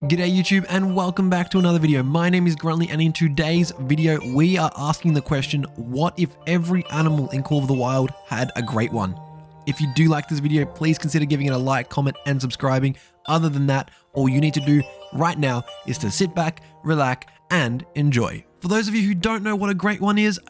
G'day YouTube and welcome back to another video. My name is Gruntley and in today's video we are asking the question, what if every animal in Call of the Wild had a great one? If you do like this video, please consider giving it a like, comment and subscribing. Other than that, all you need to do right now is to sit back, relax and enjoy. For those of you who don't know what a great one is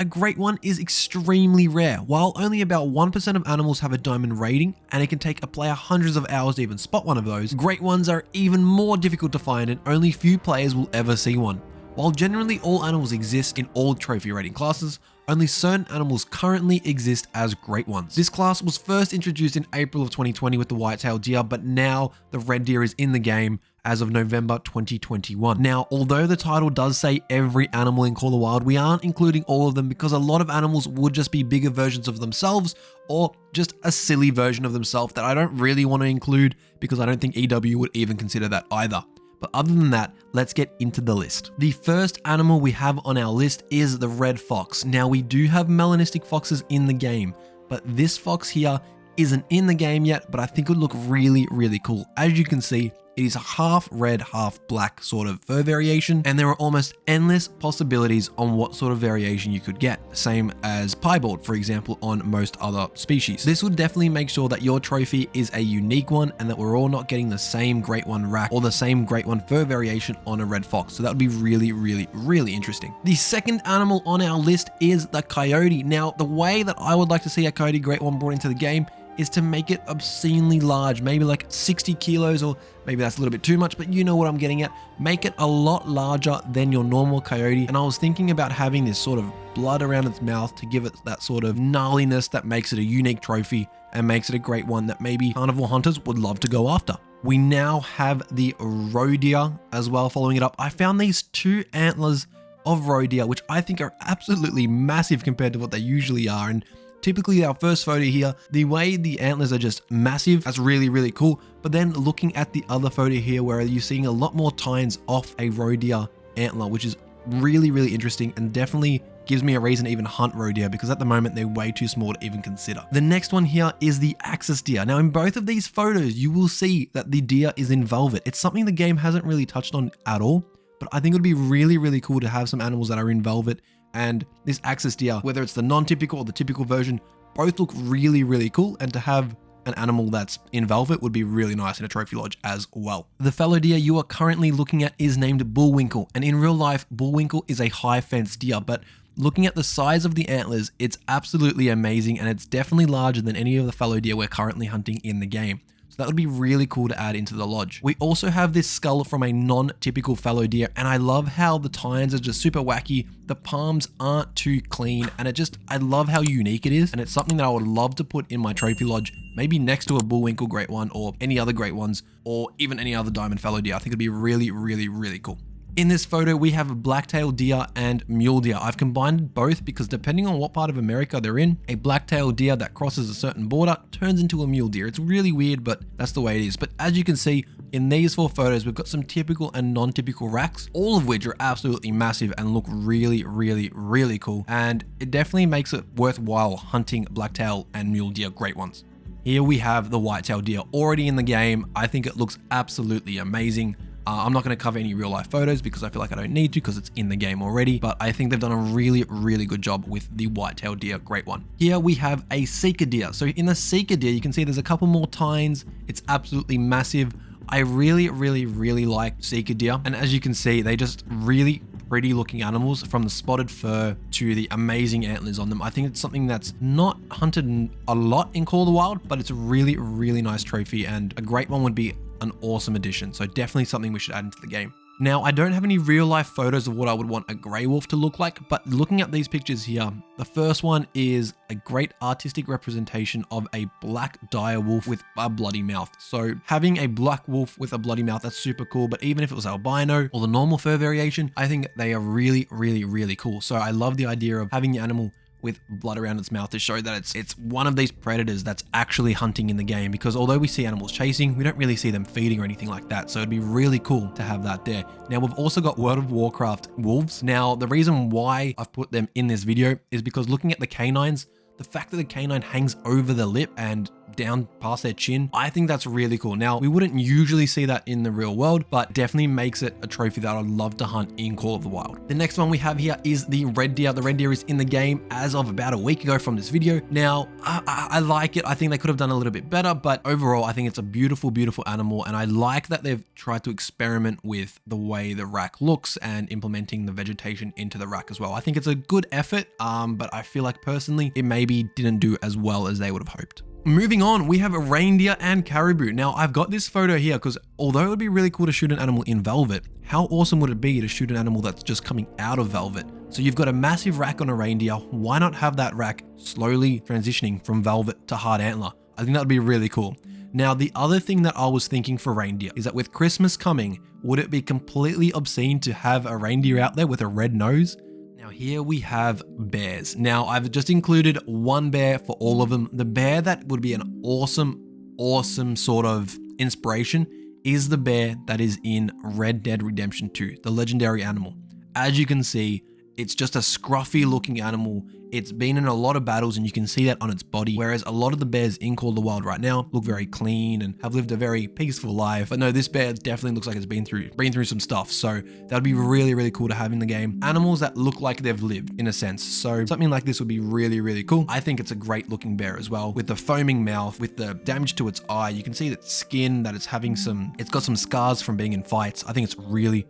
extremely rare. While only about 1% of animals have a diamond rating, and it can take a player hundreds of hours to even spot one of those, great ones are even more difficult to find and only few players will ever see one. While generally all animals exist in all trophy rating classes, only certain animals currently exist as great ones. This class was first introduced in April of 2020 with the white-tailed deer, but now the red deer is in the game as of November 2021. Now, although the title does say every animal in Call of the Wild, we aren't including all of them because a lot of animals would just be bigger versions of themselves or just a silly version of themselves that I don't really want to include because I don't think EW would even consider that either. But other than that, let's get into the list. The first animal we have on our list is the red fox. Now, we do have melanistic foxes in the game, but this fox here isn't in the game yet, but I think it would look really, really cool. As you can see, it is a half red, half black sort of fur variation, and there are almost endless possibilities on what sort of variation you could get, same as piebald, for example, on most other species. This would definitely make sure that your trophy is a unique one and that we're all not getting the same great one rack or the same great one fur variation on a red fox. So that would be really, really, really interesting. The second animal on our list is the coyote. Now, the way that I would like to see a coyote great one brought into the game is to make it obscenely large, maybe like 60 kilos, or maybe that's a little bit too much, but you know what I'm getting at. Make it a lot larger than your normal coyote. And I was thinking about having this sort of blood around its mouth to give it that sort of gnarliness that makes it a unique trophy and makes it a great one that maybe carnivore hunters would love to go after. We now have the roe deer as well following it up. I found these two antlers of roe deer, which I think are absolutely massive compared to what they usually are. And typically our first photo here, the way the antlers are just massive, that's really, really cool. But then looking at the other photo here where you're seeing a lot more tines off a roe deer antler, which is really, really interesting and definitely gives me a reason to even hunt roe deer because at the moment they're way too small to even consider. The next one here is the axis deer. Now in both of these photos, you will see that the deer is in velvet. It's something the game hasn't really touched on at all, but I think it would be really, really cool to have some animals that are in velvet. And this axis deer, whether it's the non-typical or the typical version, both look really, really cool. And to have an animal that's in velvet would be really nice in a trophy lodge as well. The fallow deer you are currently looking at is named Bullwinkle. And in real life, Bullwinkle is a high fence deer, but looking at the size of the antlers, it's absolutely amazing. And it's definitely larger than any of the fallow deer we're currently hunting in the game. So that would be really cool to add into the lodge. We also have this skull from a non-typical fallow deer, and I love how the tines are just super wacky. The palms aren't too clean, and I love how unique it is, and it's something that I would love to put in my trophy lodge, maybe next to a Bullwinkle great one, or any other great ones, or even any other diamond fallow deer. I think it'd be really, really, really cool. In this photo, we have a black-tailed deer and mule deer. I've combined both because depending on what part of America they're in, a black-tailed deer that crosses a certain border turns into a mule deer. It's really weird, but that's the way it is. But as you can see, in these four photos, we've got some typical and non-typical racks, all of which are absolutely massive and look really, really, really cool. And it definitely makes it worthwhile hunting black-tailed and mule deer great ones. Here we have the white-tailed deer already in the game. I think it looks absolutely amazing. I'm not going to cover any real life photos because I feel like I don't need to because it's in the game already, but I think they've done a really, really good job with the white-tailed deer, great one. Here we have a seeker deer. So in the seeker deer, you can see there's a couple more tines. It's absolutely massive. I really, really, really like seeker deer. And as you can see, they just really pretty looking animals from the spotted fur to the amazing antlers on them. I think it's something that's not hunted a lot in Call of the Wild, but it's a really, really nice trophy and a great one would be an awesome addition. So definitely something we should add into the game. Now, I don't have any real life photos of what I would want a grey wolf to look like, but looking at these pictures here, the first one is a great artistic representation of a black dire wolf with a bloody mouth. So having a black wolf with a bloody mouth, that's super cool. But even if it was albino or the normal fur variation, I think they are really, really, really cool. So I love the idea of having the animal with blood around its mouth to show that it's one of these predators that's actually hunting in the game, because although we see animals chasing, we don't really see them feeding or anything like that. So it'd be really cool to have that there. Now we've also got World of Warcraft wolves. Now the reason why I've put them in this video is because looking at the canines, the fact that the canine hangs over the lip and down past their chin. I think that's really cool. Now, we wouldn't usually see that in the real world, but definitely makes it a trophy that I'd love to hunt in Call of the Wild. The next one we have here is the red deer. The red deer is in the game as of about a week ago from this video. Now, I like it. I think they could have done a little bit better, but overall, I think it's a beautiful, beautiful animal. And I like that they've tried to experiment with the way the rack looks and implementing the vegetation into the rack as well. I think it's a good effort, but I feel like personally, it maybe didn't do as well as they would have hoped. Moving on, we have a reindeer and caribou. Now, I've got this photo here because although it would be really cool to shoot an animal in velvet, how awesome would it be to shoot an animal that's just coming out of velvet? So you've got a massive rack on a reindeer. Why not have that rack slowly transitioning from velvet to hard antler? I think that would be really cool. Now, the other thing that I was thinking for reindeer is that with Christmas coming, would it be completely obscene to have a reindeer out there with a red nose? Now here we have bears. Now I've just included one bear for all of them. The bear that would be an awesome sort of inspiration is the bear that is in Red Dead Redemption 2, the legendary animal. As you can see, it's just a scruffy looking animal. It's been in a lot of battles and you can see that on its body. Whereas a lot of the bears in Call of the Wild right now look very clean and have lived a very peaceful life. But no, this bear definitely looks like it's been through some stuff. So that'd be really, really cool to have in the game. Animals that look like they've lived in a sense. So something like this would be really, really cool. I think it's a great looking bear as well, with the foaming mouth, with the damage to its eye. You can see that skin that it's having it's got some scars from being in fights. I think it's really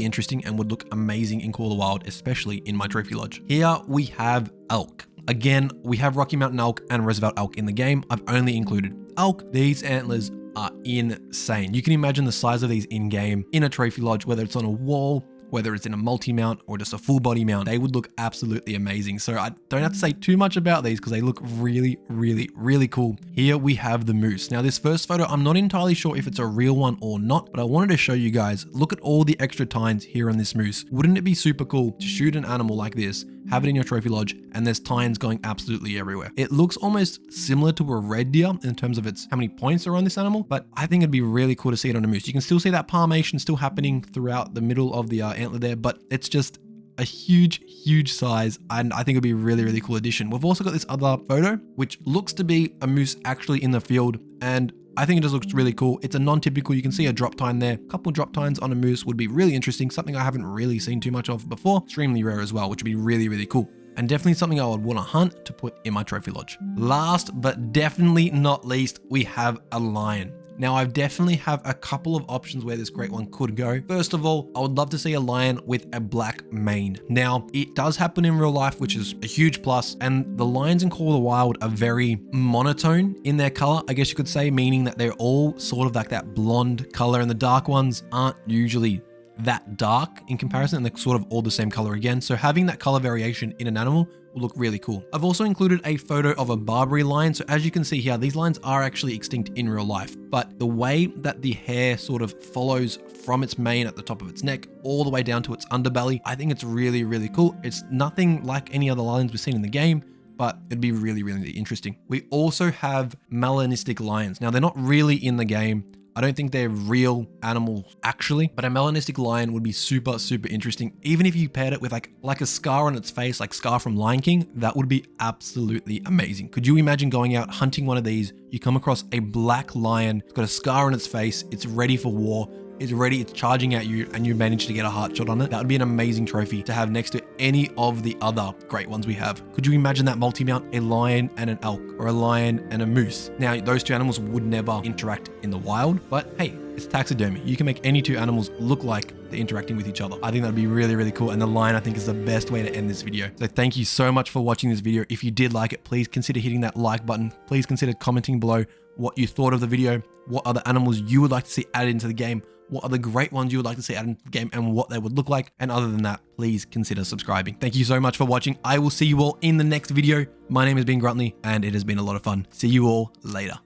interesting and would look amazing in Call of the Wild, especially in my trophy lodge. Here we have elk. Again, we have Rocky Mountain elk and Roosevelt elk in the game. I've only included elk. These antlers are insane. You can imagine the size of these in game in a trophy lodge, whether it's on a wall, whether it's in a multi-mount or just a full body mount, they would look absolutely amazing. So I don't have to say too much about these because they look really cool. Here we have the moose. Now this first photo, I'm not entirely sure if it's a real one or not, but I wanted to show you guys, look at all the extra tines here on this moose. Wouldn't it be super cool to shoot an animal like this, have it in your trophy lodge, and there's tines going absolutely everywhere? It looks almost similar to a red deer in terms of how many points are on this animal, but I think it'd be really cool to see it on a moose. You can still see that palmation still happening throughout the middle of the antler there, but it's just a huge size, and I think it'd be a really cool addition. We've also got this other photo, which looks to be a moose actually in the field, and I think it just looks really cool. It's a non-typical, you can see a drop tine there. A couple drop tines on a moose would be really interesting, something I haven't really seen too much of before. Extremely rare as well, which would be really cool. And definitely something I would want to hunt to put in my trophy lodge. Last but definitely not least, we have a lion. Now, I definitely have a couple of options where this great one could go. First of all, I would love to see a lion with a black mane. Now, it does happen in real life, which is a huge plus, and the lions in Call of the Wild are very monotone in their color, I guess you could say, meaning that they're all sort of like that blonde color, and the dark ones aren't usually that dark in comparison, and they're sort of all the same color again. So having that color variation in an animal will look really cool. I've also included a photo of a Barbary lion. So as you can see here, these lions are actually extinct in real life, but the way that the hair sort of follows from its mane at the top of its neck all the way down to its underbelly, I think it's really cool. It's nothing like any other lions we've seen in the game, but it'd be really interesting. We also have melanistic lions. Now, they're not really in the game. I don't think they're real animals actually, but a melanistic lion would be super interesting. Even if you paired it with like a scar on its face, like Scar from Lion King, that would be absolutely amazing. Could you imagine going out hunting one of these? You come across a black lion, it's got a scar on its face, it's ready for war, it's charging at you, and you manage to get a heart shot on it. That would be an amazing trophy to have next to any of the other great ones we have. Could you imagine that multi-mount, a lion and an elk, or a lion and a moose? Now, those two animals would never interact in the wild, but hey, it's taxidermy. You can make any two animals look like they're interacting with each other. I think that'd be really cool, and the lion, I think, is the best way to end this video. So thank you so much for watching this video. If you did like it, please consider hitting that like button. Please consider commenting below what you thought of the video, what other animals you would like to see added into the game, what other great ones you would like to see added into the game, and what they would look like. And other than that, please consider subscribing. Thank you so much for watching. I will see you all in the next video. My name has been Gruntley, and it has been a lot of fun. See you all later.